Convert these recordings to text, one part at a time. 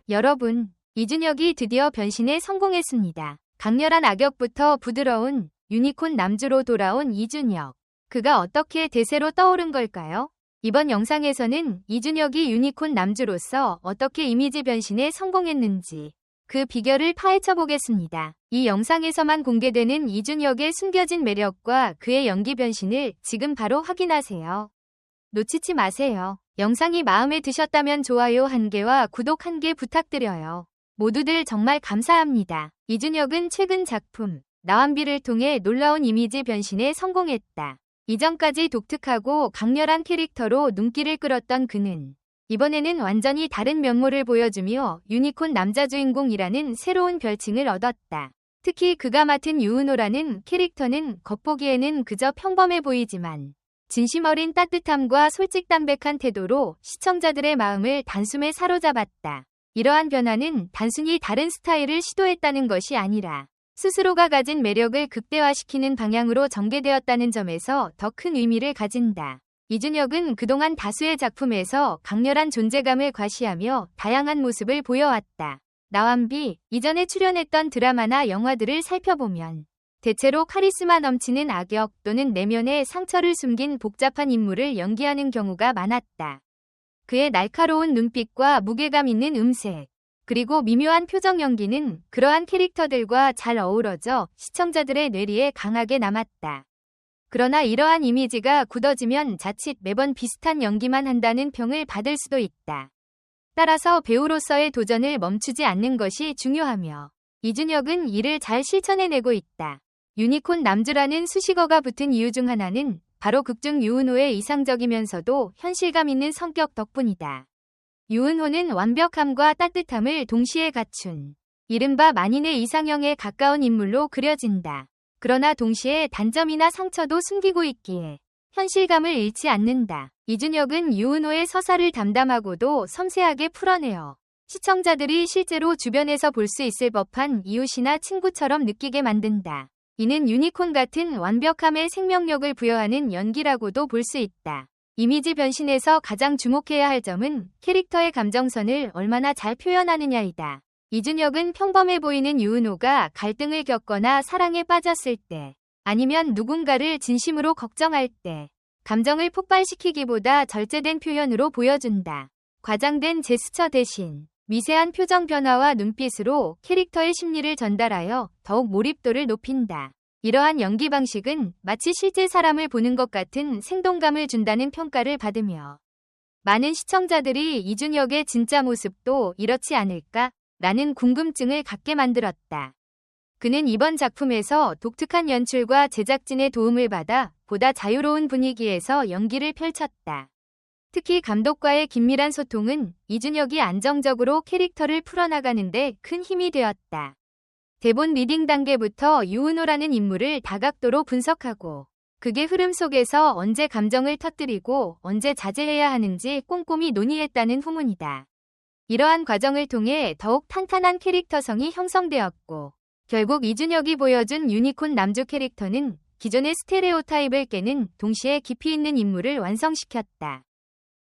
여러분, 이준혁이 드디어 변신에 성공했습니다. 강렬한 악역부터 부드러운 유니콘 남주로 돌아온 이준혁. 그가 어떻게 대세로 떠오른 걸까요? 이번 영상에서는 이준혁이 유니콘 남주로서 어떻게 이미지 변신에 성공했는지 그 비결을 파헤쳐 보겠습니다. 이 영상에서만 공개되는 이준혁의 숨겨진 매력과 그의 연기 변신을 지금 바로 확인하세요. 놓치지 마세요. 영상이 마음에 드셨다면 좋아요 1개와 구독 1개 부탁드려요. 모두들 정말 감사합니다. 이준혁은 최근 작품 나완비를 통해 놀라운 이미지 변신에 성공했다. 이전까지 독특하고 강렬한 캐릭터로 눈길을 끌었던 그는 이번에는 완전히 다른 면모를 보여주며 유니콘 남자 주인공이라는 새로운 별칭을 얻었다. 특히 그가 맡은 유은호라는 캐릭터는 겉보기에는 그저 평범해 보이지만 진심 어린 따뜻함과 솔직담백한 태도로 시청자들의 마음을 단숨에 사로잡았다. 이러한 변화는 단순히 다른 스타일을 시도했다는 것이 아니라 스스로가 가진 매력을 극대화시키는 방향으로 전개되었다는 점에서 더 큰 의미를 가진다. 이준혁은 그동안 다수의 작품에서 강렬한 존재감을 과시하며 다양한 모습을 보여왔다. 나완비, 이전에 출연했던 드라마나 영화들을 살펴보면 대체로 카리스마 넘치는 악역 또는 내면의 상처를 숨긴 복잡한 인물을 연기하는 경우가 많았다. 그의 날카로운 눈빛과 무게감 있는 음색, 그리고 미묘한 표정 연기는 그러한 캐릭터들과 잘 어우러져 시청자들의 뇌리에 강하게 남았다. 그러나 이러한 이미지가 굳어지면 자칫 매번 비슷한 연기만 한다는 평을 받을 수도 있다. 따라서 배우로서의 도전을 멈추지 않는 것이 중요하며 이준혁은 이를 잘 실천해내고 있다. 유니콘 남주라는 수식어가 붙은 이유 중 하나는 바로 극중 유은호의 이상적이면서도 현실감 있는 성격 덕분이다. 유은호는 완벽함과 따뜻함을 동시에 갖춘 이른바 만인의 이상형에 가까운 인물로 그려진다. 그러나 동시에 단점이나 상처도 숨기고 있기에 현실감을 잃지 않는다. 이준혁은 유은호의 서사를 담담하고도 섬세하게 풀어내어 시청자들이 실제로 주변에서 볼 수 있을 법한 이웃이나 친구처럼 느끼게 만든다. 이는 유니콘 같은 완벽함에 생명력을 부여하는 연기라고도 볼 수 있다. 이미지 변신에서 가장 주목해야 할 점은 캐릭터의 감정선을 얼마나 잘 표현하느냐이다. 이준혁은 평범해 보이는 유은호가 갈등을 겪거나 사랑에 빠졌을 때, 아니면 누군가를 진심으로 걱정할 때, 감정을 폭발시키기보다 절제된 표현으로 보여준다. 과장된 제스처 대신 미세한 표정 변화와 눈빛으로 캐릭터의 심리를 전달하여 더욱 몰입도를 높인다. 이러한 연기 방식은 마치 실제 사람을 보는 것 같은 생동감을 준다는 평가를 받으며 많은 시청자들이 이준혁의 진짜 모습도 이렇지 않을까? 라는 궁금증을 갖게 만들었다. 그는 이번 작품에서 독특한 연출과 제작진의 도움을 받아 보다 자유로운 분위기에서 연기를 펼쳤다. 특히 감독과의 긴밀한 소통은 이준혁이 안정적으로 캐릭터를 풀어나가는 데 큰 힘이 되었다. 대본 리딩 단계부터 유은호라는 인물을 다각도로 분석하고 극의 흐름 속에서 언제 감정을 터뜨리고 언제 자제해야 하는지 꼼꼼히 논의했다는 후문이다. 이러한 과정을 통해 더욱 탄탄한 캐릭터성이 형성되었고 결국 이준혁이 보여준 유니콘 남주 캐릭터는 기존의 스테레오타입을 깨는 동시에 깊이 있는 인물을 완성시켰다.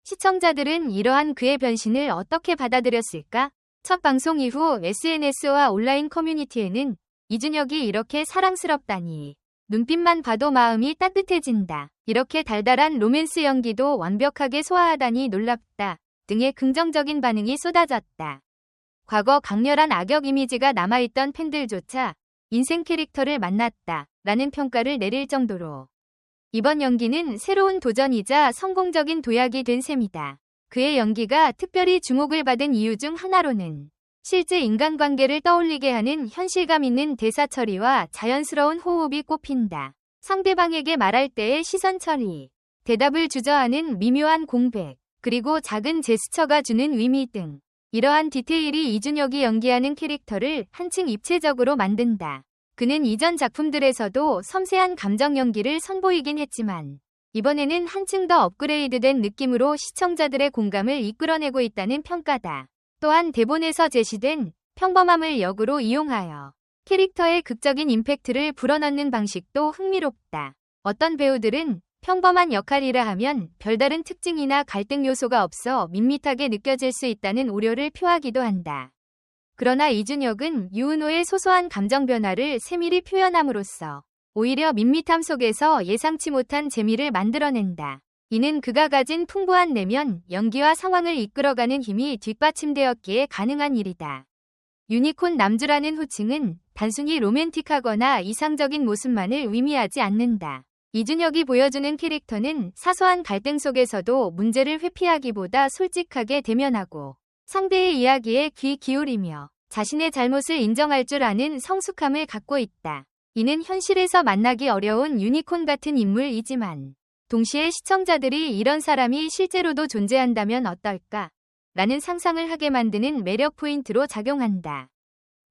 시청자들은 이러한 그의 변신을 어떻게 받아들였을까? 첫 방송 이후 SNS와 온라인 커뮤니티에는 이준혁이 이렇게 사랑스럽다니, 눈빛만 봐도 마음이 따뜻해진다, 이렇게 달달한 로맨스 연기도 완벽하게 소화하다니 놀랍다 등의 긍정적인 반응이 쏟아졌다. 과거 강렬한 악역 이미지가 남아있던 팬들조차 인생 캐릭터를 만났다 라는 평가를 내릴 정도로 이번 연기는 새로운 도전이자 성공적인 도약이 된 셈이다. 그의 연기가 특별히 주목을 받은 이유 중 하나로는 실제 인간관계를 떠올리게 하는 현실감 있는 대사 처리와 자연스러운 호흡이 꼽힌다. 상대방에게 말할 때의 시선 처리, 대답을 주저하는 미묘한 공백, 그리고 작은 제스처가 주는 의미 등 이러한 디테일이 이준혁이 연기하는 캐릭터를 한층 입체적으로 만든다. 그는 이전 작품들에서도 섬세한 감정 연기를 선보이긴 했지만 이번에는 한층 더 업그레이드된 느낌으로 시청자들의 공감을 이끌어내고 있다는 평가다. 또한 대본에서 제시된 평범함을 역으로 이용하여 캐릭터의 극적인 임팩트를 불어넣는 방식도 흥미롭다. 어떤 배우들은 평범한 역할이라 하면 별다른 특징이나 갈등 요소가 없어 밋밋하게 느껴질 수 있다는 우려를 표하기도 한다. 그러나 이준혁은 유은호의 소소한 감정 변화를 세밀히 표현함으로써 오히려 밋밋함 속에서 예상치 못한 재미를 만들어낸다. 이는 그가 가진 풍부한 내면, 연기와 상황을 이끌어가는 힘이 뒷받침되었기에 가능한 일이다. 유니콘 남주라는 호칭은 단순히 로맨틱하거나 이상적인 모습만을 의미하지 않는다. 이준혁이 보여주는 캐릭터는 사소한 갈등 속에서도 문제를 회피하기보다 솔직하게 대면하고 상대의 이야기에 귀 기울이며 자신의 잘못을 인정할 줄 아는 성숙함을 갖고 있다. 이는 현실에서 만나기 어려운 유니콘 같은 인물이지만 동시에 시청자들이 이런 사람이 실제로도 존재한다면 어떨까? 라는 상상을 하게 만드는 매력 포인트로 작용한다.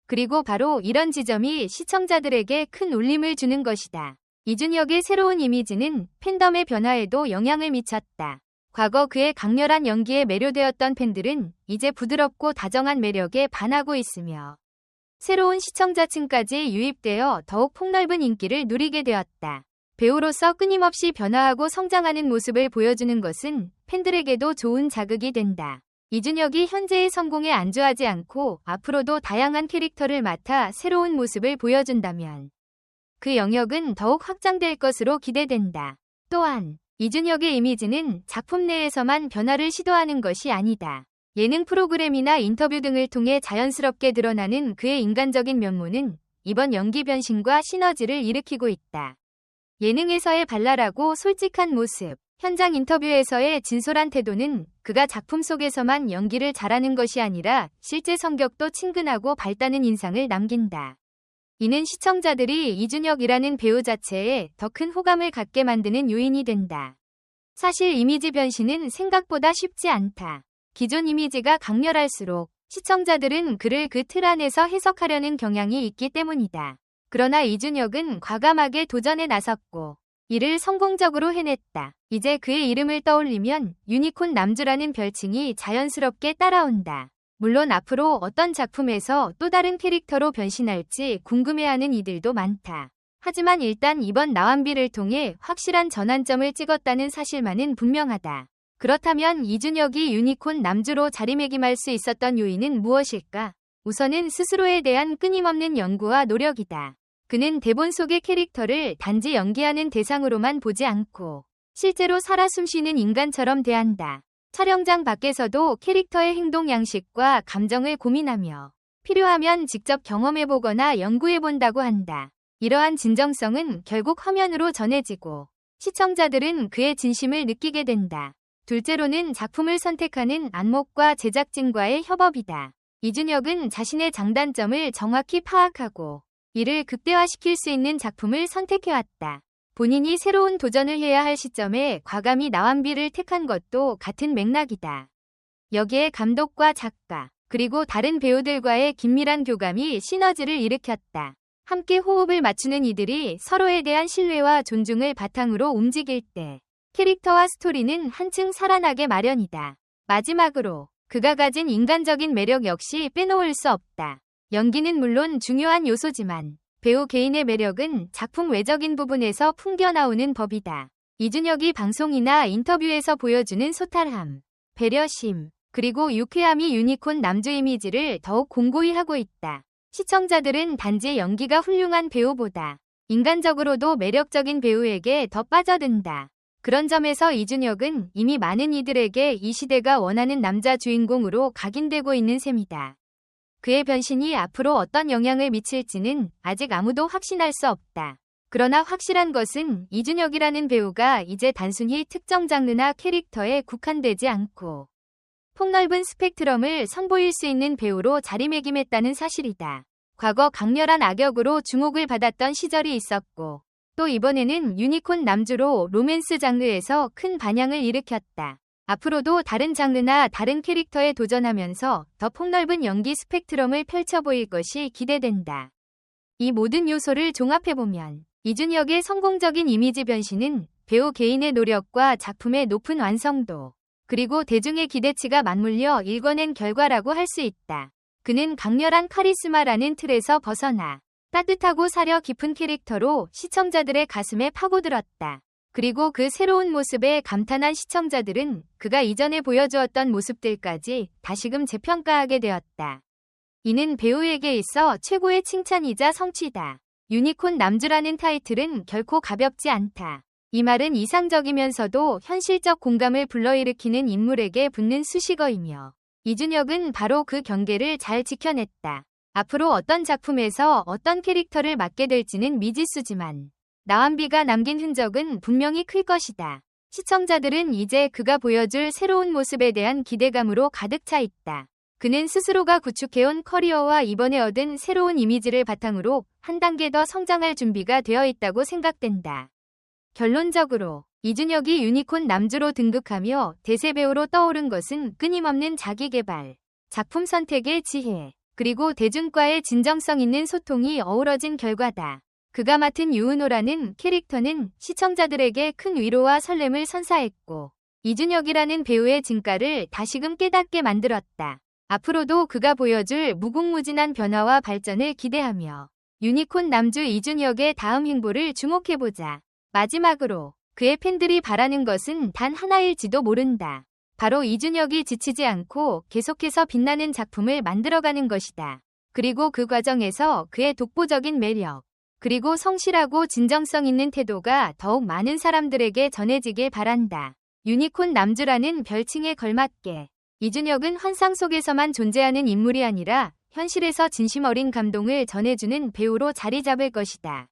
그리고 바로 이런 지점이 시청자들에게 큰 울림을 주는 것이다. 이준혁의 새로운 이미지는 팬덤의 변화에도 영향을 미쳤다. 과거 그의 강렬한 연기에 매료되었던 팬들은 이제 부드럽고 다정한 매력에 반하고 있으며 새로운 시청자층까지 유입되어 더욱 폭넓은 인기를 누리게 되었다. 배우로서 끊임없이 변화하고 성장하는 모습을 보여주는 것은 팬들에게도 좋은 자극이 된다. 이준혁이 현재의 성공에 안주하지 않고 앞으로도 다양한 캐릭터를 맡아 새로운 모습을 보여준다면 그 영역은 더욱 확장될 것으로 기대된다. 또한 이준혁의 이미지는 작품 내에서만 변화를 시도하는 것이 아니다. 예능 프로그램이나 인터뷰 등을 통해 자연스럽게 드러나는 그의 인간적인 면모는 이번 연기 변신과 시너지를 일으키고 있다. 예능에서의 발랄하고 솔직한 모습, 현장 인터뷰에서의 진솔한 태도는 그가 작품 속에서만 연기를 잘하는 것이 아니라 실제 성격도 친근하고 밝다는 인상을 남긴다. 이는 시청자들이 이준혁이라는 배우 자체에 더 큰 호감을 갖게 만드는 요인이 된다. 사실 이미지 변신은 생각보다 쉽지 않다. 기존 이미지가 강렬할수록 시청자들은 그를 그 틀 안에서 해석하려는 경향이 있기 때문이다. 그러나 이준혁은 과감하게 도전에 나섰고 이를 성공적으로 해냈다. 이제 그의 이름을 떠올리면 유니콘 남주라는 별칭이 자연스럽게 따라온다. 물론 앞으로 어떤 작품에서 또 다른 캐릭터로 변신할지 궁금해하는 이들도 많다. 하지만 일단 이번 나완비를 통해 확실한 전환점을 찍었다는 사실만은 분명하다. 그렇다면 이준혁이 유니콘 남주로 자리매김할 수 있었던 요인은 무엇일까? 우선은 스스로에 대한 끊임없는 연구와 노력이다. 그는 대본 속의 캐릭터를 단지 연기하는 대상으로만 보지 않고 실제로 살아 숨쉬는 인간처럼 대한다. 촬영장 밖에서도 캐릭터의 행동 양식과 감정을 고민하며 필요하면 직접 경험해보거나 연구해본다고 한다. 이러한 진정성은 결국 화면으로 전해지고 시청자들은 그의 진심을 느끼게 된다. 둘째로는 작품을 선택하는 안목과 제작진과의 협업이다. 이준혁은 자신의 장단점을 정확히 파악하고 이를 극대화시킬 수 있는 작품을 선택해왔다. 본인이 새로운 도전을 해야 할 시점에 과감히 나완비를 택한 것도 같은 맥락이다. 여기에 감독과 작가, 그리고 다른 배우들과의 긴밀한 교감이 시너지를 일으켰다. 함께 호흡을 맞추는 이들이 서로에 대한 신뢰와 존중을 바탕으로 움직일 때 캐릭터와 스토리는 한층 살아나게 마련이다. 마지막으로 그가 가진 인간적인 매력 역시 빼놓을 수 없다. 연기는 물론 중요한 요소지만 배우 개인의 매력은 작품 외적인 부분에서 풍겨나오는 법이다. 이준혁이 방송이나 인터뷰에서 보여주는 소탈함, 배려심, 그리고 유쾌함이 유니콘 남주 이미지를 더욱 공고히 하고 있다. 시청자들은 단지 연기가 훌륭한 배우보다 인간적으로도 매력적인 배우에게 더 빠져든다. 그런 점에서 이준혁은 이미 많은 이들에게 이 시대가 원하는 남자 주인공으로 각인되고 있는 셈이다. 그의 변신이 앞으로 어떤 영향을 미칠지는 아직 아무도 확신할 수 없다. 그러나 확실한 것은 이준혁이라는 배우가 이제 단순히 특정 장르나 캐릭터에 국한되지 않고 폭넓은 스펙트럼을 선보일 수 있는 배우로 자리매김했다는 사실이다. 과거 강렬한 악역으로 주목을 받았던 시절이 있었고 또 이번에는 유니콘 남주로 로맨스 장르에서 큰 반향을 일으켰다. 앞으로도 다른 장르나 다른 캐릭터에 도전하면서 더 폭넓은 연기 스펙트럼을 펼쳐 보일 것이 기대된다. 이 모든 요소를 종합해보면 이준혁의 성공적인 이미지 변신은 배우 개인의 노력과 작품의 높은 완성도, 그리고 대중의 기대치가 맞물려 일궈낸 결과라고 할 수 있다. 그는 강렬한 카리스마라는 틀에서 벗어나 따뜻하고 사려 깊은 캐릭터로 시청자들의 가슴에 파고들었다. 그리고 그 새로운 모습에 감탄한 시청자들은 그가 이전에 보여주었던 모습들까지 다시금 재평가하게 되었다. 이는 배우에게 있어 최고의 칭찬이자 성취다. 유니콘 남주라는 타이틀은 결코 가볍지 않다. 이 말은 이상적이면서도 현실적 공감을 불러일으키는 인물에게 붙는 수식어이며 이준혁은 바로 그 경계를 잘 지켜냈다. 앞으로 어떤 작품에서 어떤 캐릭터를 맡게 될지는 미지수지만 나완비가 남긴 흔적은 분명히 클 것이다. 시청자들은 이제 그가 보여줄 새로운 모습에 대한 기대감으로 가득 차 있다. 그는 스스로가 구축해온 커리어와 이번에 얻은 새로운 이미지를 바탕으로 한 단계 더 성장할 준비가 되어 있다고 생각된다. 결론적으로 이준혁이 유니콘 남주로 등극하며 대세배우로 떠오른 것은 끊임없는 자기개발, 작품 선택의 지혜, 그리고 대중과의 진정성 있는 소통이 어우러진 결과다. 그가 맡은 유은호라는 캐릭터는 시청자들에게 큰 위로와 설렘을 선사했고 이준혁이라는 배우의 진가를 다시금 깨닫게 만들었다. 앞으로도 그가 보여줄 무궁무진한 변화와 발전을 기대하며 유니콘 남주 이준혁의 다음 행보를 주목해보자. 마지막으로 그의 팬들이 바라는 것은 단 하나일지도 모른다. 바로 이준혁이 지치지 않고 계속해서 빛나는 작품을 만들어가는 것이다. 그리고 그 과정에서 그의 독보적인 매력, 그리고 성실하고 진정성 있는 태도가 더욱 많은 사람들에게 전해지길 바란다. 유니콘 남주라는 별칭에 걸맞게 이준혁은 환상 속에서만 존재하는 인물이 아니라 현실에서 진심 어린 감동을 전해주는 배우로 자리 잡을 것이다.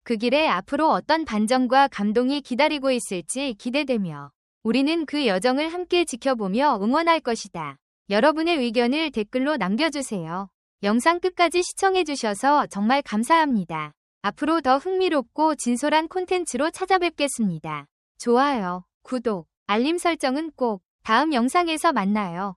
그 길에 앞으로 어떤 반전과 감동이 기다리고 있을지 기대되며 우리는 그 여정을 함께 지켜보며 응원할 것이다. 여러분의 의견을 댓글로 남겨주세요. 영상 끝까지 시청해주셔서 정말 감사합니다. 앞으로 더 흥미롭고 진솔한 콘텐츠로 찾아뵙겠습니다. 좋아요, 구독, 알림 설정은 꼭. 다음 영상에서 만나요.